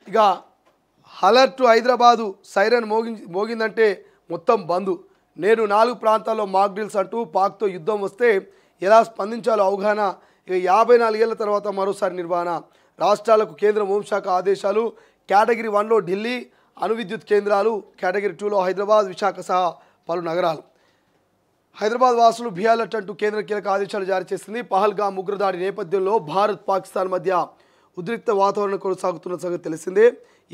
ఇక alert Hyderabad siren మోగిందంటే మొత్తం బంద్. నేడు 4 ప్రాంతాల్లో మాక్ డ్రిల్స్ అంటూ పాక్తో యుద్ధం వస్తే ఎలా స్పందించాలో అవగాహన. ఇక 54 ఏళ్ల తర్వాత మరోసారి నిర్వహణ. రాష్ట్రాలకు కేంద్ర హోంశాఖ ఆదేశాలు. కేటగిరీ 1లో ఢిల్లీ అణువిద్యుత్ కేంద్రాలు, కేటగిరీ 2లో హైదరాబాద్, విశాఖ సహా పలు నగరాలు. హైదరాబాద్ వాసులు బి అలర్ట్ అంటూ కేంద్ర కీలక ఆదేశాలు జారీ చేసింది. పహల్గామ్ ఉగ్రదాడి నేపథ్యంలో భారత్ పాకిస్తాన్ మధ్య ఉద్రిక్త వాతావరణం కొనసాగుతున్న సంగతి తెలిసిందే.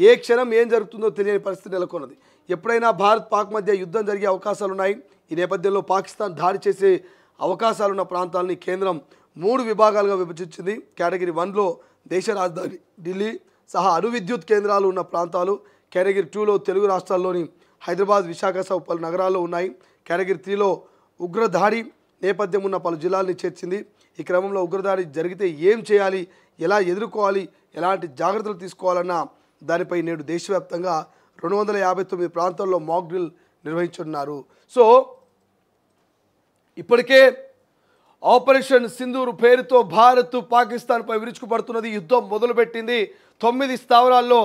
ఏ క్షణం ఏం జరుగుతుందో తెలియని పరిస్థితి నెలకొన్నది. ఎప్పుడైనా భారత్ పాక్ మధ్య యుద్ధం జరిగే అవకాశాలు ఉన్నాయి. ఈ నేపథ్యంలో పాకిస్తాన్ దాడి చేసే అవకాశాలున్న ప్రాంతాలని కేంద్రం 3 విభాగాలుగా విభజించింది. కేటగిరీ 1లో దేశ రాజధాని ఢిల్లీ సహా అణువిద్యుత్ కేంద్రాలు ఉన్న ప్రాంతాలు. కేటగిరీ 2లో తెలుగు రాష్ట్రాల్లోని హైదరాబాద్, విశాఖ సహా పలు నగరాల్లో ఉన్నాయి. కేటగిరీ 3లో ఉగ్రదాడి నేపథ్యం ఉన్న పలు జిల్లాల్ని చేర్చింది. ఈ క్రమంలో ఉగ్రదాడి జరిగితే ఏం చేయాలి, ఎలా ఎదుర్కోవాలి, ఎలాంటి జాగ్రత్తలు తీసుకోవాలన్న దానిపై నేడు దేశవ్యాప్తంగా 259 ప్రాంతాల్లో మాక్ డ్రిల్ నిర్వహించున్నారు. సో ఇప్పటికే ఆపరేషన్ సింధూర్ పేరుతో భారత్ పాకిస్తాన్పై విరుచుకుపడుతున్నది. యుద్ధం మొదలుపెట్టింది. 9 స్థావరాల్లో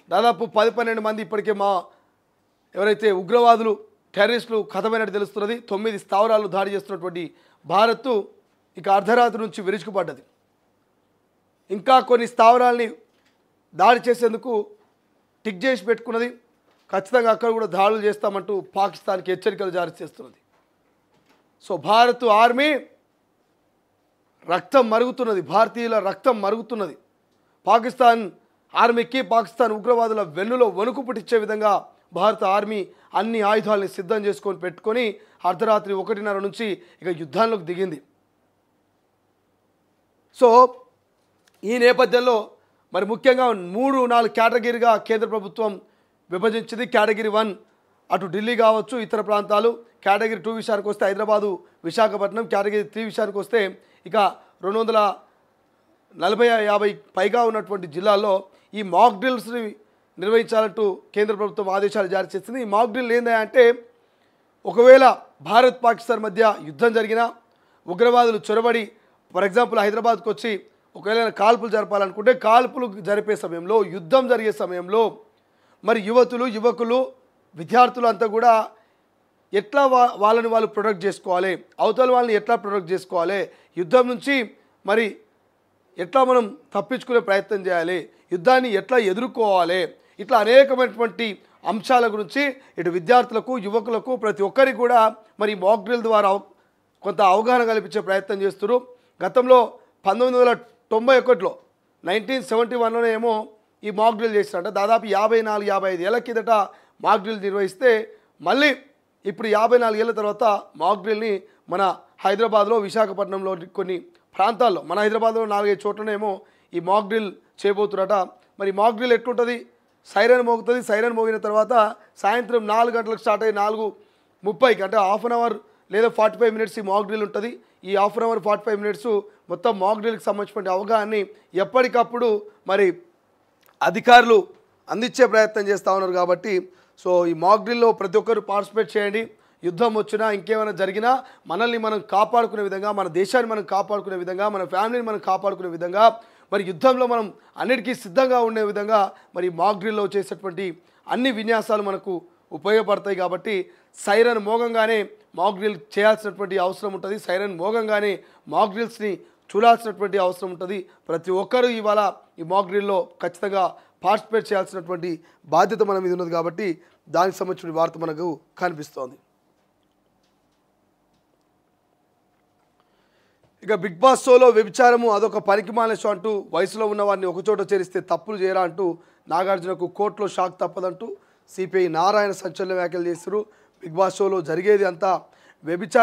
దాదాపు 10-12 మంది ఇప్పటికే ఎవరైతే ఉగ్రవాదులు టెర్రరిస్టులు ఖతమైనట్టు తెలుస్తున్నది. 9 స్థావరాలు దాడి చేస్తున్నటువంటి భారత్ ఇక అర్ధరాత్రి నుంచి విరుచుకుపడ్డది. ఇంకా కొన్ని స్థావరాల్ని దాడి చేసేందుకు టిక్ చేసి పెట్టుకున్నది. ఖచ్చితంగా అక్కడ కూడా దాడులు చేస్తామంటూ పాకిస్తాన్కి హెచ్చరికలు జారీ చేస్తున్నది. సో భారత్ ఆర్మీ రక్తం మరుగుతున్నది, భారతీయుల రక్తం మరుగుతున్నది. పాకిస్తాన్ ఆర్మీకి పాకిస్తాన్ ఉగ్రవాదుల వెన్నులో వణుకు పుట్టించే విధంగా భారత ఆర్మీ అన్ని ఆయుధాలని సిద్ధం చేసుకొని పెట్టుకొని అర్ధరాత్రి 1:30 నుంచి ఇక యుద్ధాల్లోకి దిగింది. సో ఈ నేపథ్యంలో మరి ముఖ్యంగా 3-4 కేటగిరీగా కేంద్ర ప్రభుత్వం విభజించింది. కేటగిరీ 1 అటు ఢిల్లీ కావచ్చు, ఇతర ప్రాంతాలు. కేటగిరీ 2 విషయానికి వస్తే హైదరాబాదు, విశాఖపట్నం. కేటగిరీ 3 విషయానికి వస్తే ఇక 240-50 పైగా ఉన్నటువంటి జిల్లాల్లో ఈ మాక్ డ్రిల్స్ని నిర్వహించాలంటూ కేంద్ర ప్రభుత్వం ఆదేశాలు జారీ చేసింది. ఈ మాక్ డ్రిల్ ఏంటంటే ఒకవేళ భారత్ పాకిస్తాన్ మధ్య యుద్ధం జరిగినా, ఉగ్రవాదులు చొరబడి ఫర్ ఎగ్జాంపుల్ హైదరాబాద్కి వచ్చి ఒకవేళ కాల్పులు జరపాలనుకుంటే కాల్పులు జరిపే సమయంలో, యుద్ధం జరిగే సమయంలో మరి యువకులు విద్యార్థులు అంతా కూడా ఎట్లా వాళ్ళని వాళ్ళు ప్రొటెక్ట్ చేసుకోవాలి, అవతల వాళ్ళని ఎట్లా ప్రొటెక్ట్ చేసుకోవాలి, యుద్ధం నుంచి మరి ఎట్లా మనం తప్పించుకునే ప్రయత్నం చేయాలి, యుద్ధాన్ని ఎట్లా ఎదుర్కోవాలి, ఇట్లా అనేకమైనటువంటి అంశాల గురించి ఇటు విద్యార్థులకు, యువకులకు ప్రతి ఒక్కరికి కూడా మరి మాక్ డ్రిల్ ద్వారా కొంత అవగాహన కల్పించే ప్రయత్నం చేస్తున్నారు. గతంలో 1991లో 1971లోనే ఏమో ఈ మాక్ డ్రిల్ చేసినట్ట. దాదాపు 54-55 ఏళ్ల కిందట మాక్ డ్రిల్ నిర్వహిస్తే మళ్ళీ ఇప్పుడు 54 ఏళ్ల తర్వాత మాక్ డ్రిల్ని మన హైదరాబాద్లో, విశాఖపట్నంలో కొన్ని ప్రాంతాల్లో, మన హైదరాబాద్లో 4-5 చోట్లనేమో ఈ మాక్ డ్రిల్ చేయబోతున్నట. మరి మాక్ డ్రిల్ ఎట్లుంటుంది? సైరన్ మోగుతుంది. సైరన్ మోగిన తర్వాత సాయంత్రం 4 గంటలకు స్టార్ట్ అయ్యి 4:30కి అంటే హాఫ్ అన్ అవర్ లేదా 45 మినిట్స్ ఈ మాక్ డ్రిల్ ఉంటుంది. ఈ హాఫ్ అన్ అవర్ 45 మినిట్స్ మొత్తం మాక్ డ్రిల్కి సంబంధించిన అవగాహనని ఎప్పటికప్పుడు మరి అధికారులు అందించే ప్రయత్నం చేస్తూ ఉన్నారు. కాబట్టి సో ఈ మాక్ డ్రిల్లో ప్రతి ఒక్కరు పార్టిసిపేట్ చేయండి. యుద్ధం వచ్చినా ఇంకేమైనా జరిగినా మనల్ని మనం కాపాడుకునే విధంగా, మన దేశాన్ని మనం కాపాడుకునే విధంగా, మన ఫ్యామిలీని మనం కాపాడుకునే విధంగా, మరి యుద్ధంలో మనం అన్నిటికీ సిద్ధంగా ఉండే విధంగా మరి మాక్ డ్రిల్లో చేసేటువంటి అన్ని విన్యాసాలు మనకు ఉపయోగపడతాయి. కాబట్టి సైరన్ మోగంగానే మాక్ డ్రిల్ చేయాల్సినటువంటి అవసరం ఉంటుంది. సైరన్ మోగంగానే మాక్ డ్రిల్స్ని చూడాల్సినటువంటి అవసరం ఉంటుంది. ప్రతి ఒక్కరూ ఇవాళ ఈ మాక్ డ్రిల్లో ఖచ్చితంగా పార్టిసిపేట్ చేయాల్సినటువంటి బాధ్యత మన మీద ఉన్నది. కాబట్టి దానికి సంబంధించిన వార్త మనకు కనిపిస్తోంది. ఇక బిగ్ బాస్ షోలో వ్యభిచారము అదొక పనికిమాలిన షో అంటూ వయసులో ఉన్న వారిని ఒకచోట చేరిస్తే తప్పులు చేయరా అంటూ నాగార్జునకు కోర్టులో షాక్ తప్పదంటూ సిపిఐ నారాయణ సంచలన వ్యాఖ్యలు చేస్తారు. బిగ్ బాస్ షోలో జరిగేది అంతా వ్యభిచారం.